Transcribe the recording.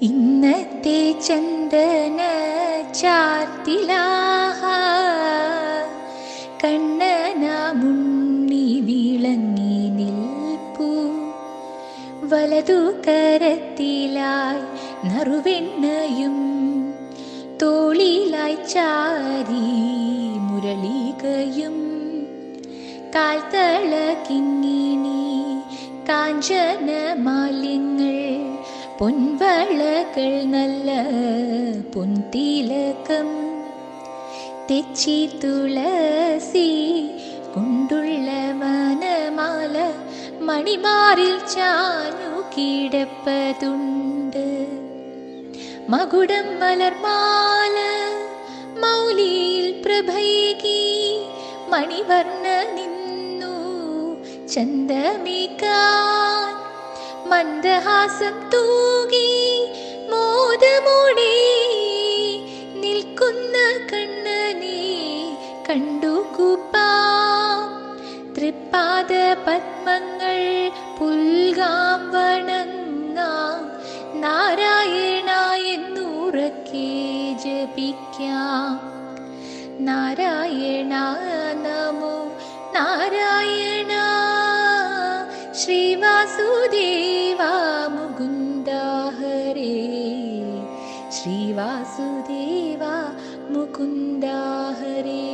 ഇന്നത്തെ ചന്ദന ചാർത്തിലാഹ കണ്ണന മുന്നി വിളങ്ങി നിൽപ്പൂ. വലതു കരത്തിലായി നറുവെണ്ണയും തോളിലായി ചാരി മുരളികയും കാൽത്തള കിങ്ങിണി കാഞ്ചന മാലിന്യങ്ങൾ പൊൻവളകൾ നല്ല പൊൻതിലകം തെച്ചി തുളസി കൊണ്ടുള്ള വനമാല മണിമാറിൽ ചാഞ്ഞു കിടപ്പതുണ്ട്. മകുടം മലർമാല മൗലിയിൽ പ്രഭൈകി മണിവർണ്ണ നിന്നു ചന്ദമിക്കാൻ. മന്ദഹാസം തൂകി മോദമോടെ നിൽക്കുന്ന കണ്ണനെ കണ്ടു കൂപ്പാം. തൃപ്പാദ പത്മങ്ങൾ പുൽകാം വണങ്ങാം. നാരായണ എന്നുറക്കെ ജപിക്കാം. നാരായണ നമോ നാരായണ. ശ്രീ വാസുദേവ മുകുന്ദ ഹരേ. ശ്രീ വാസുദേവ മുകുന്ദ ഹരേ.